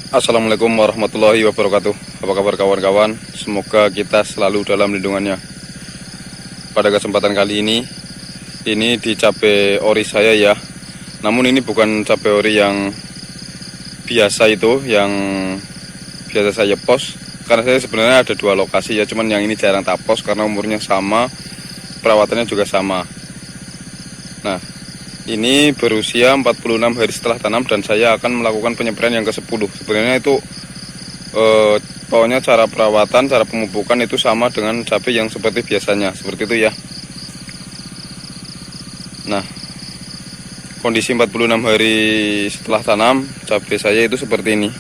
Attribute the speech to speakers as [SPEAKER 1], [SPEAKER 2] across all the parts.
[SPEAKER 1] Assalamualaikum warahmatullahi wabarakatuh. Apa kabar kawan-kawan? Semoga kita selalu dalam lindungannya. Pada kesempatan kali ini di cabai ori saya ya. Namun ini bukan cabai ori yang biasa itu, yang biasa saya post. Karena saya sebenarnya ada dua lokasi ya, cuman yang ini jarang tak post karena umurnya sama, perawatannya juga sama. Nah, ini berusia 46 hari setelah tanam dan saya akan melakukan penyempraian yang ke-10. Sebenarnya itu pokoknya cara perawatan, cara pemupukan itu sama dengan cabai yang seperti biasanya, seperti itu ya. Nah, kondisi 46 hari setelah tanam cabai saya itu seperti ini.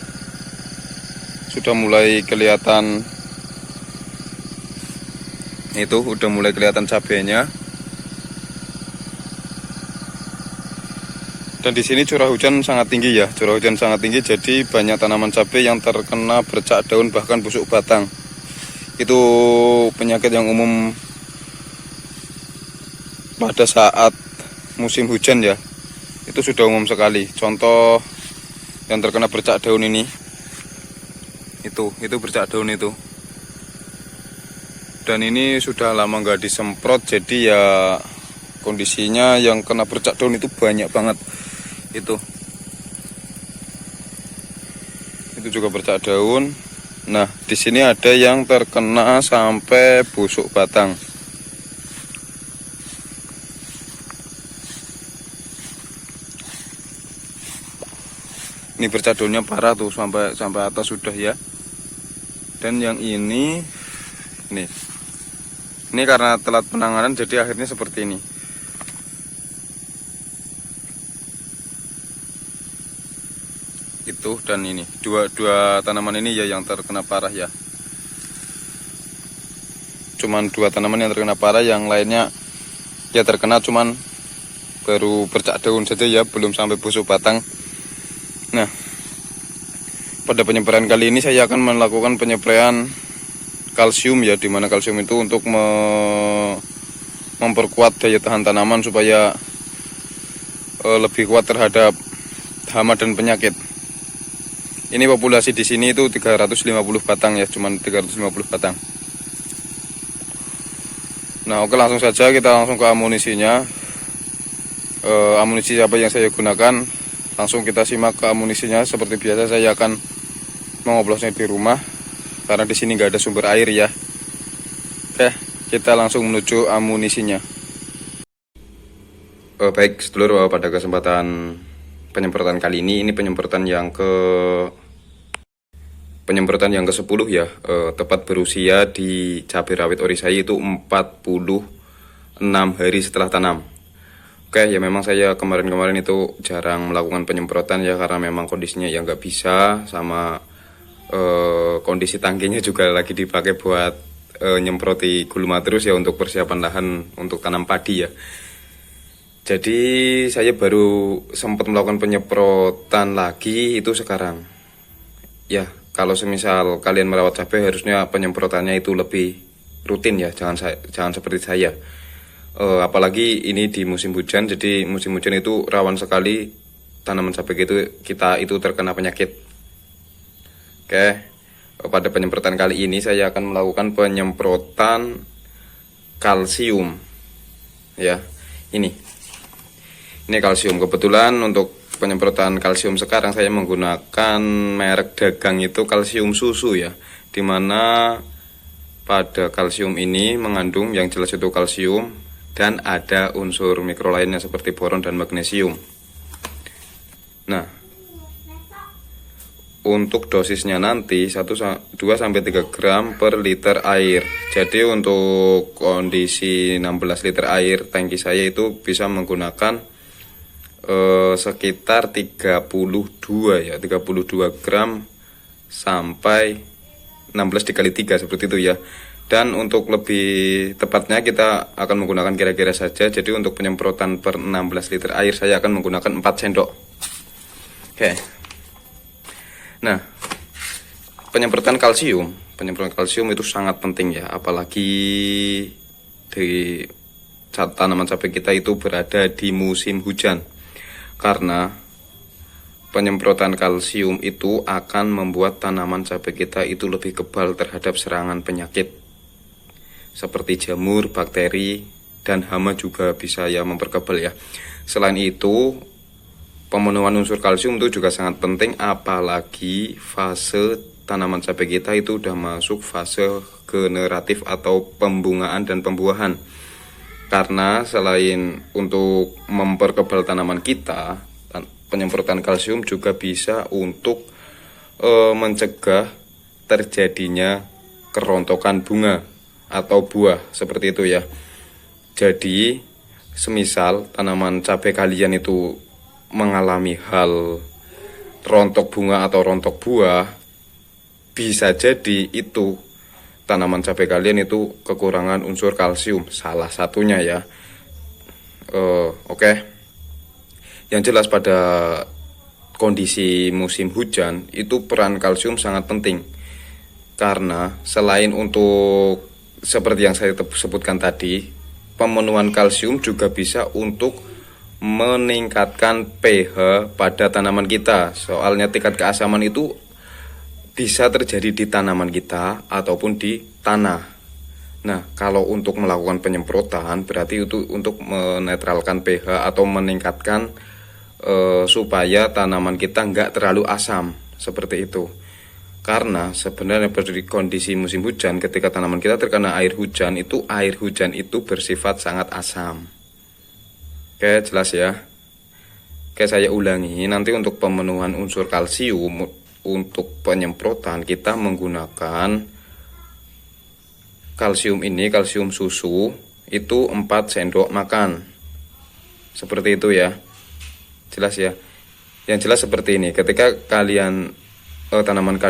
[SPEAKER 1] Sudah mulai kelihatan, itu udah mulai kelihatan cabainya. Dan di sini curah hujan sangat tinggi ya, curah hujan sangat tinggi, jadi banyak tanaman cabai yang terkena bercak daun bahkan busuk batang. Itu penyakit yang umum pada saat musim hujan ya. Itu sudah umum sekali. Contoh yang terkena bercak daun ini, itu bercak daun itu. Dan ini sudah lama nggak disemprot, jadi ya kondisinya yang kena bercak daun itu banyak banget. Itu juga bercak daun. Nah, di sini ada yang terkena sampai busuk batang. Ini bercak daunnya parah tuh, sampai atas sudah ya. Dan yang ini karena telat penanganan jadi akhirnya seperti ini. Itu dan ini dua tanaman ini ya yang terkena parah ya. Cuman dua tanaman yang terkena parah, yang lainnya ya terkena cuman baru bercak daun saja ya, belum sampai busuk batang. Nah, pada penyempraian kali ini saya akan melakukan penyempraian kalsium ya, dimana kalsium itu untuk memperkuat daya tahan tanaman supaya lebih kuat terhadap hama dan penyakit. Ini populasi di sini itu 350 batang ya, cuman 350 batang. Nah, oke, langsung saja kita langsung ke amunisinya. Amunisi apa yang saya gunakan, langsung kita simak ke amunisinya. Seperti biasa saya akan mengoplosnya di rumah karena di sini nggak ada sumber air ya. Oke, kita langsung menuju amunisinya. Baik sedulur, pada kesempatan penyemprotan kali ini penyemprotan yang ke-10 ya, tepat berusia di cabai rawit ori saya itu 46 hari setelah tanam. Oke ya, memang saya kemarin itu jarang melakukan penyemprotan ya, karena memang kondisinya ya nggak bisa, sama kondisi tangkinya juga lagi dipakai buat nyemproti gulma terus ya, untuk persiapan lahan untuk tanam padi ya. Jadi saya baru sempat melakukan penyemprotan lagi itu sekarang. Ya, kalau semisal kalian merawat cabai harusnya penyemprotannya itu lebih rutin ya, jangan seperti saya. Apalagi ini di musim hujan, jadi musim hujan itu rawan sekali tanaman cabai kita itu terkena penyakit. Oke, pada penyemprotan kali ini saya akan melakukan penyemprotan kalsium ya. Ini kalsium. Kebetulan untuk penyemprotan kalsium sekarang saya menggunakan merek dagang itu kalsium susu ya, dimana pada kalsium ini mengandung yang jelas itu kalsium dan ada unsur mikro lainnya seperti boron dan magnesium. Nah, untuk dosisnya nanti 2-3 gram per liter air. Jadi untuk kondisi 16 liter air tangki saya itu bisa menggunakan sekitar 32 gram sampai 16 dikali 3 seperti itu ya. Dan untuk lebih tepatnya kita akan menggunakan kira-kira saja. Jadi untuk penyemprotan per 16 liter air saya akan menggunakan 4 sendok. Oke. Nah, penyemprotan kalsium itu sangat penting ya, apalagi di saat tanaman cabai kita itu berada di musim hujan. Karena penyemprotan kalsium itu akan membuat tanaman cabai kita itu lebih kebal terhadap serangan penyakit seperti jamur, bakteri, dan hama juga bisa ya memperkebal ya. Selain itu, pemenuhan unsur kalsium itu juga sangat penting, apalagi fase tanaman cabai kita itu udah masuk fase generatif atau pembungaan dan pembuahan. Karena selain untuk memperkebal tanaman kita, penyemprotan kalsium juga bisa untuk mencegah terjadinya kerontokan bunga atau buah, seperti itu ya. Jadi, semisal tanaman cabai kalian itu mengalami hal rontok bunga atau rontok buah, bisa jadi itu tanaman cabai kalian itu kekurangan unsur kalsium, salah satunya ya. Oke. Yang jelas pada kondisi musim hujan itu peran kalsium sangat penting. Karena selain untuk seperti yang saya sebutkan tadi, pemenuhan kalsium juga bisa untuk meningkatkan pH pada tanaman kita. Soalnya tingkat keasaman itu bisa terjadi di tanaman kita ataupun di tanah. Nah, kalau untuk melakukan penyemprotan berarti itu untuk menetralkan pH atau meningkatkan supaya tanaman kita nggak terlalu asam, seperti itu. Karena sebenarnya pada kondisi musim hujan, ketika tanaman kita terkena air hujan itu bersifat sangat asam. Oke, jelas ya. Oke, saya ulangi, nanti untuk pemenuhan unsur kalsium untuk penyemprotan kita menggunakan kalsium susu itu 4 sendok makan. Seperti itu ya. Jelas ya. Yang jelas seperti ini, ketika kalian tanaman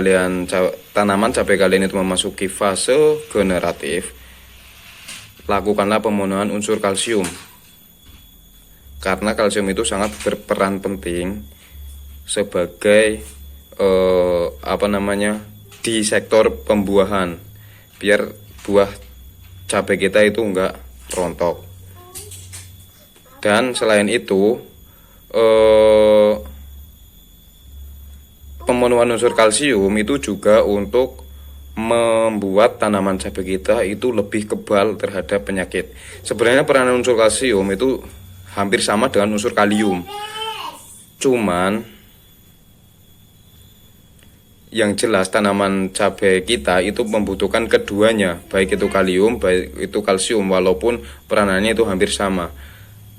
[SPEAKER 1] cabai kalian itu memasuki fase generatif, lakukanlah pemenuhan unsur kalsium. Karena kalsium itu sangat berperan penting sebagai di sektor pembuahan, biar buah cabai kita itu enggak rontok. Dan selain itu, pemenuhan unsur kalsium itu juga untuk membuat tanaman cabai kita itu lebih kebal terhadap penyakit. Sebenarnya peranan unsur kalsium itu hampir sama dengan unsur kalium. Cuman yang jelas tanaman cabai kita itu membutuhkan keduanya, baik itu kalium, baik itu kalsium, walaupun peranannya itu hampir sama.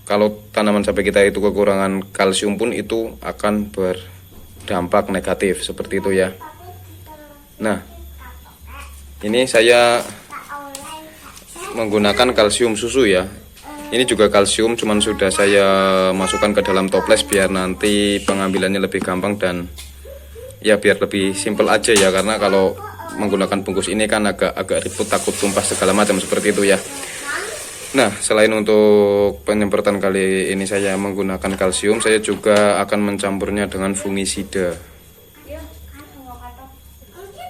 [SPEAKER 1] Kalau tanaman cabai kita itu kekurangan kalsium pun itu akan berdampak negatif, seperti itu ya. Nah, ini saya menggunakan kalsium susu ya. Ini juga kalsium, cuman sudah saya masukkan ke dalam toples biar nanti pengambilannya lebih gampang dan ya biar lebih simpel aja ya, karena kalau menggunakan bungkus ini kan agak ribut, takut tumpah segala macam, seperti itu ya. Nah, selain untuk penyemprotan kali ini saya menggunakan kalsium, saya juga akan mencampurnya dengan fungisida.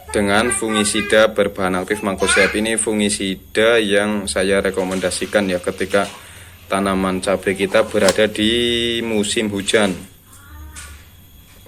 [SPEAKER 1] Dengan fungisida berbahan aktif mancozeb. Ini fungisida yang saya rekomendasikan ya ketika tanaman cabai kita berada di musim hujan.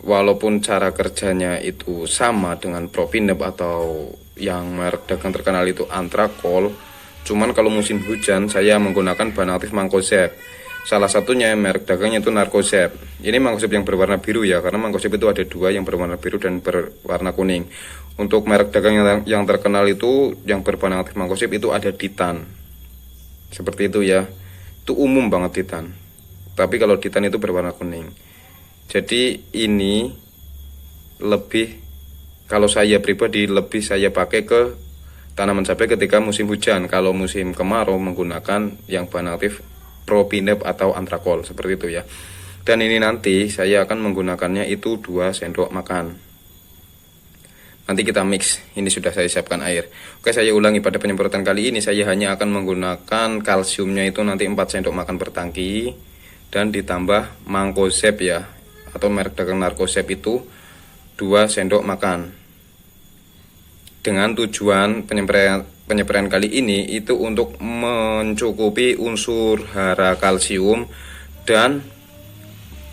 [SPEAKER 1] Walaupun cara kerjanya itu sama dengan Propinep atau yang merek dagang terkenal itu Antrakol, cuman kalau musim hujan saya menggunakan bahan aktif mancozeb. Salah satunya merek dagangnya itu Narcozeb. Ini mancozeb yang berwarna biru ya, karena mancozeb itu ada dua, yang berwarna biru dan berwarna kuning. Untuk merek dagang yang terkenal itu yang berbahan aktif mancozeb itu ada Titan. Seperti itu ya. Itu umum banget Titan. Tapi kalau Titan itu berwarna kuning. Jadi ini lebih, kalau saya pribadi lebih saya pakai ke tanaman cabai ketika musim hujan. Kalau musim kemarau menggunakan yang bahan aktif Propinep atau Antrakol, seperti itu ya. Dan ini nanti saya akan menggunakannya itu 2 sendok makan. Nanti kita mix. Ini sudah saya siapkan air. Oke, saya ulangi, pada penyemprotan kali ini saya hanya akan menggunakan kalsiumnya itu nanti 4 sendok makan per tangki, dan ditambah mancozeb ya, atau merek dagang Narcozeb itu 2 sendok makan. Dengan tujuan penyempraian kali ini itu untuk mencukupi unsur hara kalsium dan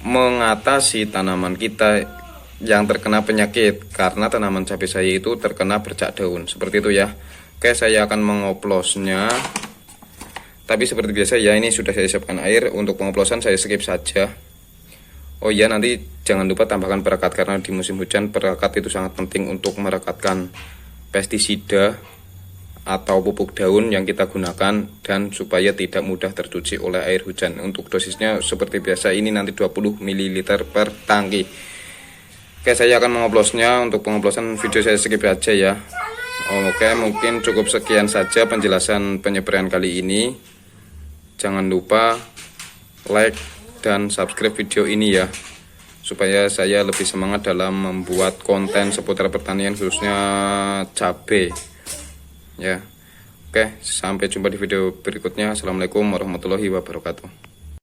[SPEAKER 1] mengatasi tanaman kita yang terkena penyakit, karena tanaman cabai saya itu terkena bercak daun seperti itu ya. Oke, saya akan mengoplosnya, tapi seperti biasa ya, ini sudah saya siapkan air. Untuk pengoplosan saya skip saja. Oh iya, nanti jangan lupa tambahkan perekat, karena di musim hujan perekat itu sangat penting untuk merekatkan pestisida atau pupuk daun yang kita gunakan, dan supaya tidak mudah tercuci oleh air hujan. Untuk dosisnya seperti biasa, ini nanti 20 ml per tangki. Oke, saya akan mengoplosnya. Untuk pengoplosan video saya skip aja ya. Oke, mungkin cukup sekian saja penjelasan penyepraian kali ini. Jangan lupa like dan subscribe video ini ya, supaya saya lebih semangat dalam membuat konten seputar pertanian, khususnya cabai ya. Oke, sampai jumpa di video berikutnya. Assalamualaikum warahmatullahi wabarakatuh.